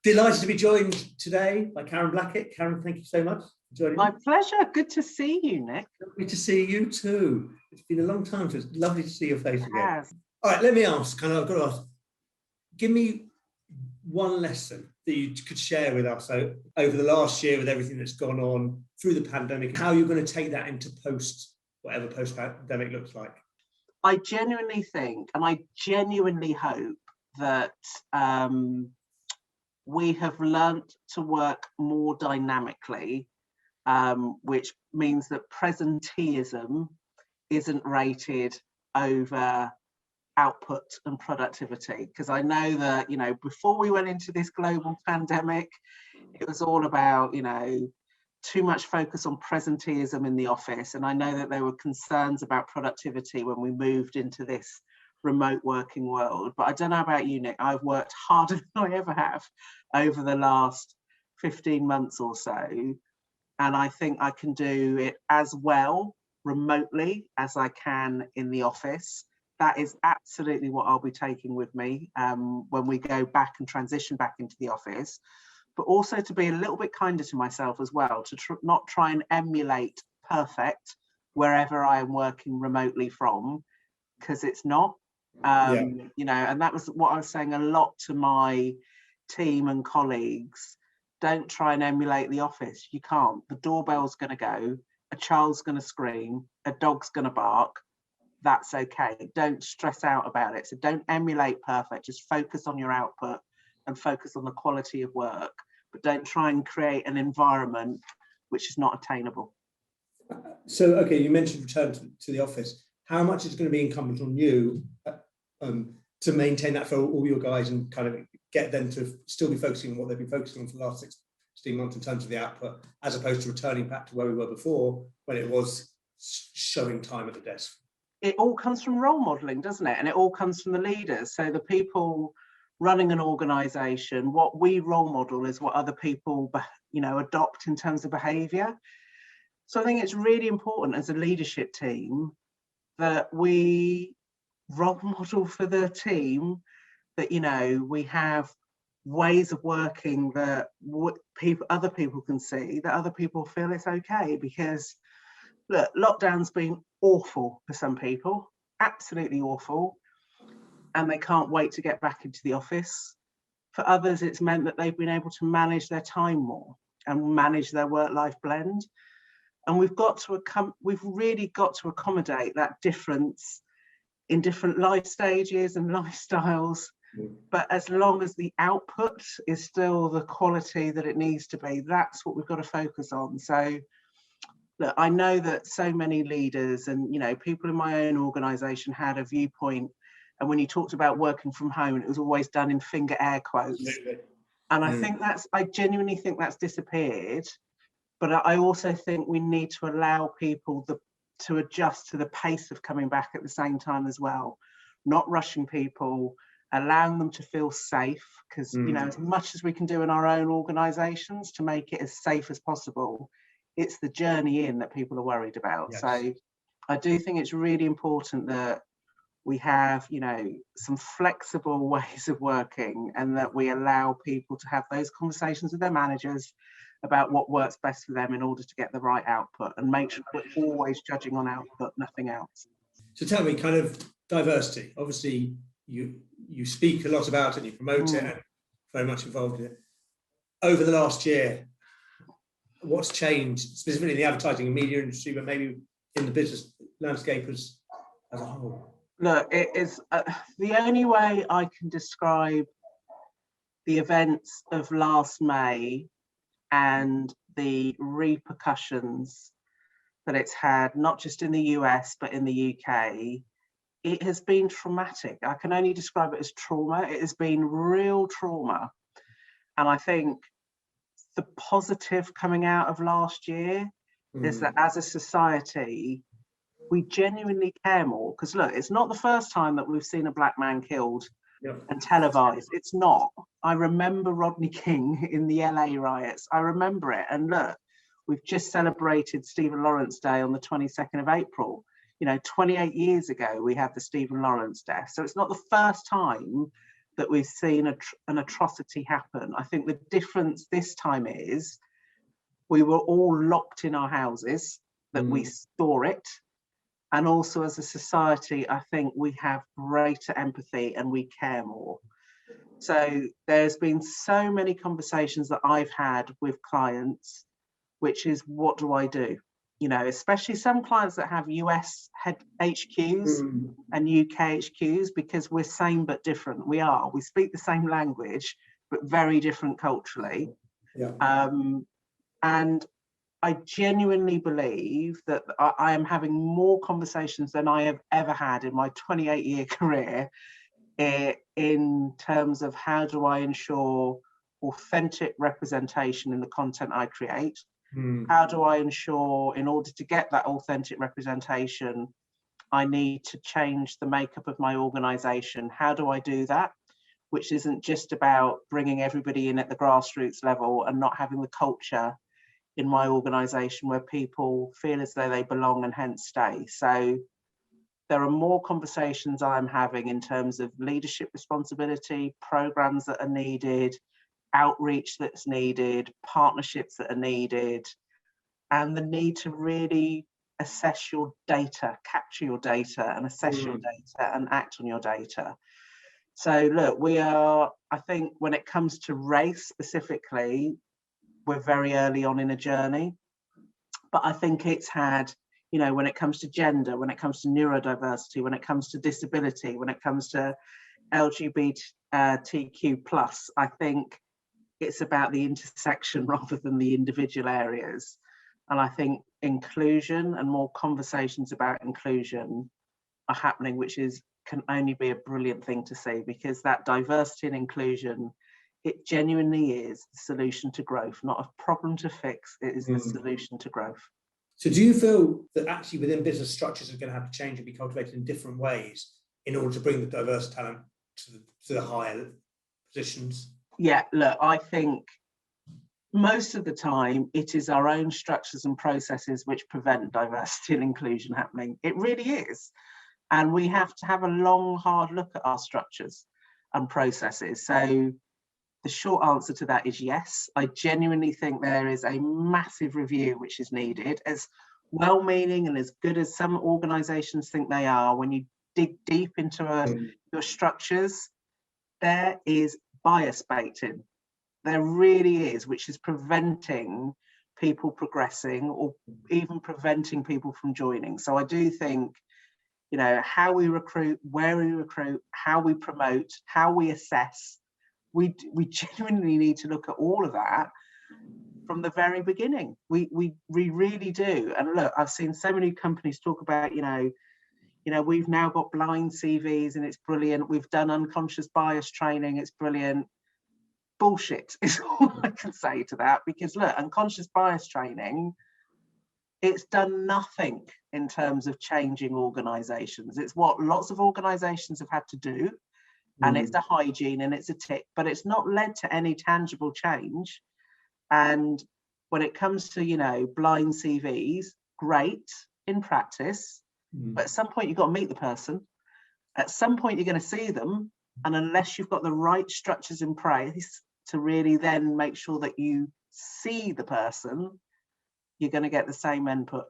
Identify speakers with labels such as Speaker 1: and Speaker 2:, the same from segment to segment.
Speaker 1: Delighted to be joined today by Karen Blackett. Karen, thank you so much for joining
Speaker 2: My
Speaker 1: me.
Speaker 2: pleasure. Good to see you, Nick.
Speaker 1: Lovely to see you too. It's been a long time, so it's lovely to see your face again.
Speaker 2: Yes.
Speaker 1: All right, let me ask, I've got to ask, give me one lesson that you could share with us over the last year with everything that's gone on through the pandemic, how you're going to take that into whatever post-pandemic looks like.
Speaker 2: I genuinely think, and I genuinely hope that we have learnt to work more dynamically, which means that presenteeism isn't rated over output and productivity. Because I know that, before we went into this global pandemic, it was all about, too much focus on presenteeism in the office. And I know that there were concerns about productivity when we moved into this remote working world. But I don't know about you, Nick, I've worked harder than I ever have over the last 15 months or so. And I think I can do it as well remotely as I can in the office. That is absolutely what I'll be taking with me when we go back and transition back into the office. But also to be a little bbit kinder to myself as well, to not try and emulate perfect wherever I am working remotely from, because it's not. And that was what I was saying a lot to my team and colleagues. Don't try and emulate the office. You can't. The doorbell's going to go, a child's going to scream, a dog's going to bark. That's okay. Don't stress out about it. So don't emulate perfect. Just focus on your output and focus on the quality of work. But don't try and create an environment which is not attainable.
Speaker 1: So, okay, you mentioned return to the office. How much is going to be incumbent on you to maintain that for all your guys and kind of get them to still be focusing on what they've been focusing on for the last 16 months in terms of the output, as opposed to returning back to where we were before when it was showing time at the desk?
Speaker 2: It all comes from role modeling, doesn't it? And it all comes from the leaders. So the people running an organization, what we role model is what other people, adopt in terms of behavior. So I think it's really important as a leadership team that we role model for the team that, we have ways of working that other people can see, that other people feel it's okay. Because look, lockdown's been awful for some people, absolutely awful, and they can't wait to get back into the office. For others, it's meant that they've been able to manage their time more and manage their work-life blend. And we've really got to accommodate that difference in different life stages and lifestyles. But as long as the output is still the quality that it needs to be, that's what we've got to focus on. So look, I know that so many leaders and people in my own organisation had a viewpoint, and when you talked about working from home, it was always done in finger air quotes. Absolutely. And I genuinely think that's disappeared. But I also think we need to allow people to adjust to the pace of coming back at the same time as well, not rushing people, allowing them to feel safe, because as much as we can do in our own organisations to make it as safe as possible, it's the journey in that people are worried about. Yes. So I do think it's really important that we have, some flexible ways of working, and that we allow people to have those conversations with their managers about what works best for them in order to get the right output, and make sure we're always judging on output, nothing else.
Speaker 1: So tell me, kind of diversity. Obviously, you speak a lot about it, you promote it, and very much involved in it. Over the last year, what's changed, specifically in the advertising and media industry, but maybe in the business landscape as a whole?
Speaker 2: Look, it is the only way I can describe the events of last May and the repercussions that it's had, not just in the US, but in the UK. It has been traumatic. I can only describe it as trauma. It has been real trauma. And I think the positive coming out of last year is that as a society, we genuinely care more. Because look, it's not the first time that we've seen a black man killed and televised. It's not. I remember Rodney King in the LA riots. I remember it. And look, we've just celebrated Stephen Lawrence Day on the 22nd of April. 28 years ago, we had the Stephen Lawrence death. So it's not the first time that we've seen an atrocity happen. I think the difference this time is we were all locked in our houses, that we saw it. And also as a society, I think we have greater empathy and we care more. So there's been so many conversations that I've had with clients, which is, what do I do? You know, especially some clients that have US HQs and UK HQs, because we're same but different. We speak the same language, but very different culturally.
Speaker 1: Yeah.
Speaker 2: And I genuinely believe that I am having more conversations than I have ever had in my 28-year career in terms of how do I ensure authentic representation in the content I create? How do I ensure, in order to get that authentic representation, I need to change the makeup of my organization? How do I do that? Which isn't just about bringing everybody in at the grassroots level and not having the culture in my organization where people feel as though they belong and hence stay. So there are more conversations I'm having in terms of leadership responsibility, programs that are needed, outreach that's needed, partnerships that are needed, and the need to really assess your data, capture your data and assess your data and act on your data. So look, I think when it comes to race specifically, we're very early on in a journey, but I think it's had, you know, when it comes to gender, when it comes to neurodiversity, when it comes to disability, when it comes to LGBTQ+, I think it's about the intersection rather than the individual areas. And I think inclusion and more conversations about inclusion are happening, which can only be a brilliant thing to see, because that diversity and inclusion, it genuinely is the solution to growth, not a problem to fix. It is the solution to growth.
Speaker 1: So do you feel that actually within business structures are going to have to change and be cultivated in different ways in order to bring the diverse talent to the higher positions? Yeah,
Speaker 2: look, I think most of the time it is our own structures and processes which prevent diversity and inclusion happening. It really is. And we have to have a long, hard look at our structures and processes. So the short answer to that is yes. I genuinely think there is a massive review which is needed. As well-meaning and as good as some organisations think they are, when you dig deep into your structures, there is bias baked in. There really is, which is preventing people progressing or even preventing people from joining. So I do think, you know, how we recruit, where we recruit, how we promote, how we assess, we genuinely need to look at all of that from the very beginning. We really do. And look, I've seen so many companies talk about, you know, we've now got blind CVs and it's brilliant. We've done unconscious bias training, it's brilliant. Bullshit is all I can say to that, because look, unconscious bias training, it's done nothing in terms of changing organisations. It's what lots of organisations have had to do, and it's a hygiene and it's a tick, but it's not led to any tangible change. And when it comes to, you know, blind CVs, great in practice, but at some point you've got to meet the person. At some point you're going to see them, and unless you've got the right structures in place to really then make sure that you see the person, you're going to get the same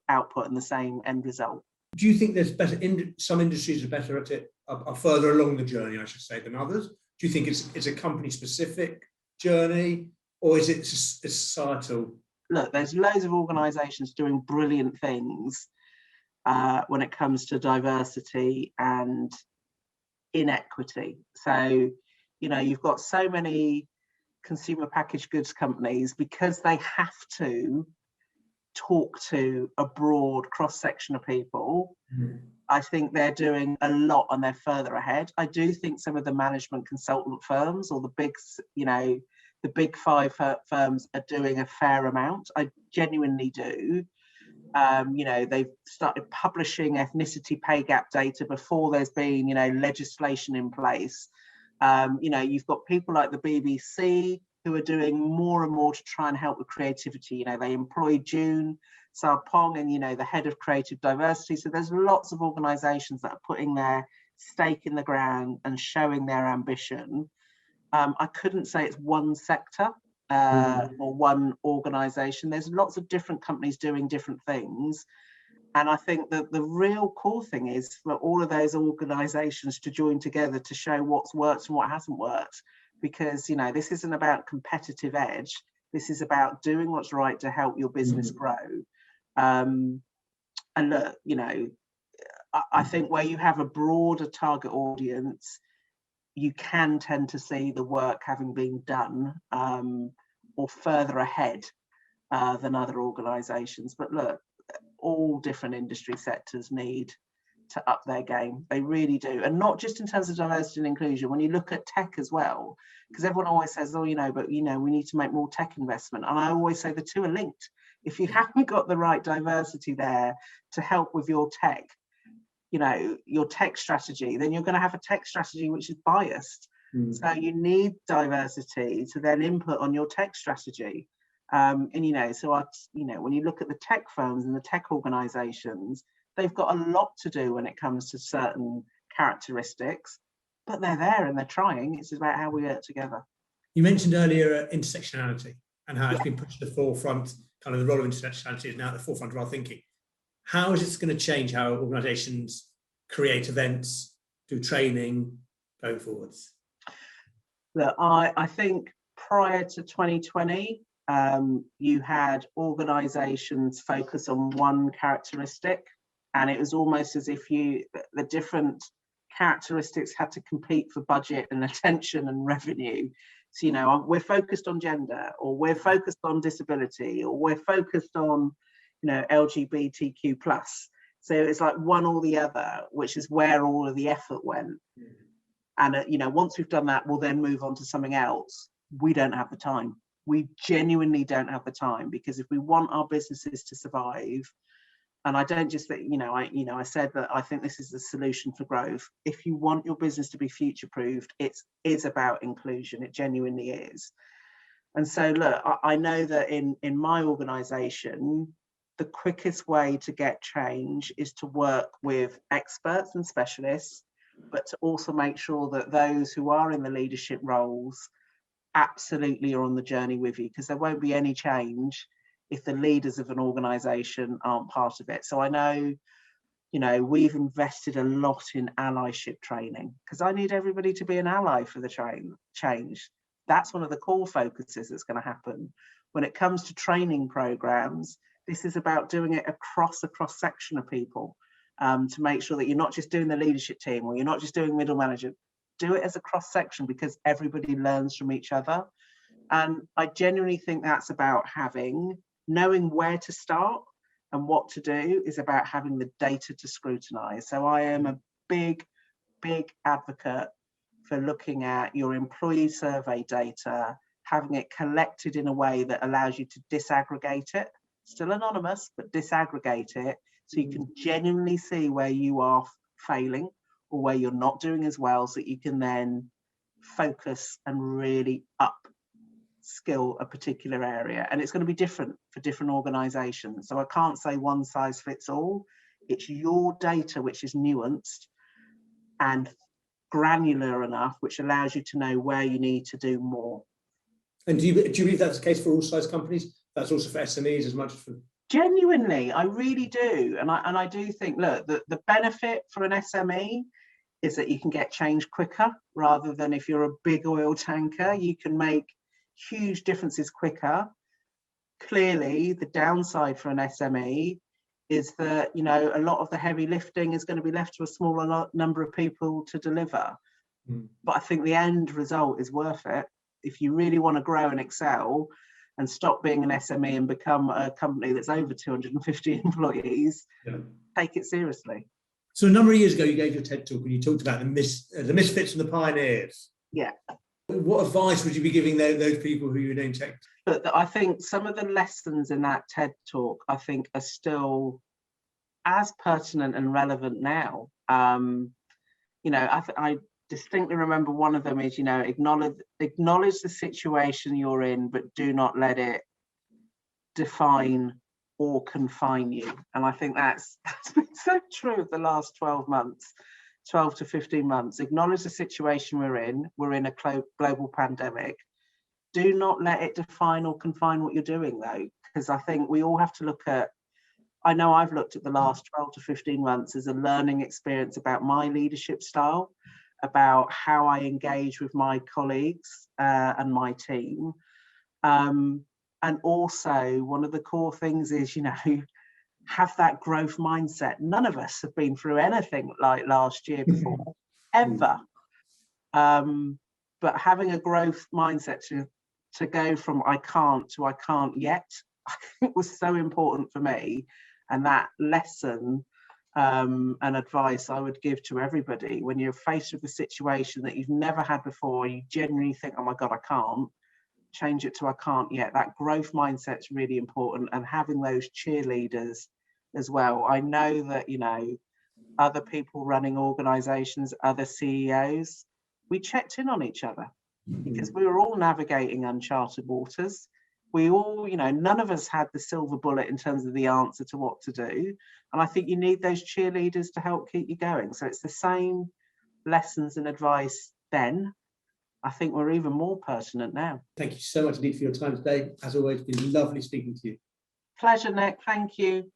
Speaker 2: output and the same end result.
Speaker 1: Do you think there's better, some industries are better at it, are further along the journey, I should say, than others? Do you think it's a company specific journey, or is it societal?
Speaker 2: Look, there's loads of organisations doing brilliant things when it comes to diversity and inequity. So, you know, you've got so many consumer packaged goods companies, because they have to talk to a broad cross-section of people. I think they're doing a lot and they're further ahead. I do think some of the management consultant firms or the big, you know, the big five firms are doing a fair amount. I genuinely do. You know, they've started publishing ethnicity pay gap data before there's been, you know, legislation in place. You know, you've got people like the BBC who are doing more and more to try and help with creativity. You know, they employ June Sarpong and, you know, the head of creative diversity. So there's lots of organisations that are putting their stake in the ground and showing their ambition. I couldn't say it's one sector or one organisation. There's lots of different companies doing different things. And I think that the real core thing is for all of those organisations to join together to show what's worked and what hasn't worked. Because, you know, this isn't about competitive edge. This is about doing what's right to help your business grow. And look, you know, I think where you have a broader target audience, you can tend to see the work having been done or further ahead than other organisations. But look, all different industry sectors need to up their game. They really do. And not just in terms of diversity and inclusion. When you look at tech as well, because everyone always says, oh, you know, but, you know, we need to make more tech investment. And I always say the two are linked. If you haven't got the right diversity there to help with your tech, you know, your tech strategy, then you're going to have a tech strategy which is biased. So you need diversity to then input on your tech strategy. And, you know, so, you know, when you look at the tech firms and the tech organizations, they've got a lot to do when it comes to certain characteristics, but they're there and they're trying. It's about how we work together.
Speaker 1: You mentioned earlier intersectionality and how it's been pushed to the forefront, kind of the role of intersectionality is now at the forefront of our thinking. How is this going to change how organisations create events, do training going forwards?
Speaker 2: Look, I think prior to 2020, you had organisations focus on one characteristic, and it was almost as if the different characteristics had to compete for budget and attention and revenue. So, you know, we're focused on gender, or we're focused on disability, or we're focused on, you know, LGBTQ plus. So it's like one or the other, which is where all of the effort went. And, you know, once we've done that, we'll then move on to something else. We don't have the time. We genuinely don't have the time, because if we want our businesses to survive, and I don't just think, I said that I think this is the solution for growth. If you want your business to be future-proofed, it is about inclusion. It genuinely is. And so, look, I know that in my organisation, the quickest way to get change is to work with experts and specialists, but to also make sure that those who are in the leadership roles absolutely are on the journey with you, because there won't be any change if the leaders of an organisation aren't part of it. So I know, you know, we've invested a lot in allyship training, because I need everybody to be an ally for the change. That's one of the core focuses that's going to happen. When it comes to training programs, this is about doing it across a cross-section of people, to make sure that you're not just doing the leadership team, or you're not just doing middle manager. Do it as a cross-section, because everybody learns from each other. And I genuinely think that's about knowing where to start, and what to do is about having the data to scrutinize. So I am a big advocate for looking at your employee survey data, having it collected in a way that allows you to disaggregate it, still anonymous, but disaggregate it, so you can genuinely see where you are failing or where you're not doing as well, so that you can then focus and really upskill a particular area. And it's going to be different for different organizations. So I can't say one size fits all. It's your data which is nuanced and granular enough, which allows you to know where you need to do more.
Speaker 1: And do you believe that's the case for all size companies? That's also for SMEs as much as for...
Speaker 2: Genuinely, I really do. And I do think, look, the benefit for an SME is that you can get change quicker, rather than if you're a big oil tanker, you can make huge differences quicker. Clearly, the downside for an SME is that, you know, a lot of the heavy lifting is going to be left to a smaller number of people to deliver. But I think the end result is worth it. If you really want to grow and excel and stop being an SME and become a company that's over 250 employees, take it seriously.
Speaker 1: So a number of years ago, you gave your TED talk and you talked about the misfits and the pioneers.
Speaker 2: Yeah.
Speaker 1: What advice would you be giving those people who you name check?
Speaker 2: But I think some of the lessons in that TED talk, I think, are still as pertinent and relevant now. You know, I distinctly remember one of them is, you know, acknowledge the situation you're in, but do not let it define or confine you. And I think that's been so true of the last 12 months, 12 to 15 months, acknowledge the situation we're in a global pandemic. Do not let it define or confine what you're doing, though, because I think we all have to look at, I know I've looked at the last 12 to 15 months as a learning experience about my leadership style, about how I engage with my colleagues and my team. And also, one of the core things is, you know, have that growth mindset. None of us have been through anything like last year before, ever. But having a growth mindset to go from I can't to I can't yet, I think was so important for me. And that lesson and advice I would give to everybody when you're faced with a situation that you've never had before, you genuinely think, oh my God, I can't, change it to I can't yet. That growth mindset's really important, and having those cheerleaders as well. I know that, you know, other people running organizations, other CEOs, we checked in on each other because we were all navigating uncharted waters. We all, you know, none of us had the silver bullet in terms of the answer to what to do. And I think you need those cheerleaders to help keep you going. So it's the same lessons and advice then. I think we're even more pertinent now.
Speaker 1: Thank you so much indeed for your time today. As always, it's been lovely speaking to you.
Speaker 2: Pleasure, Nick. Thank you.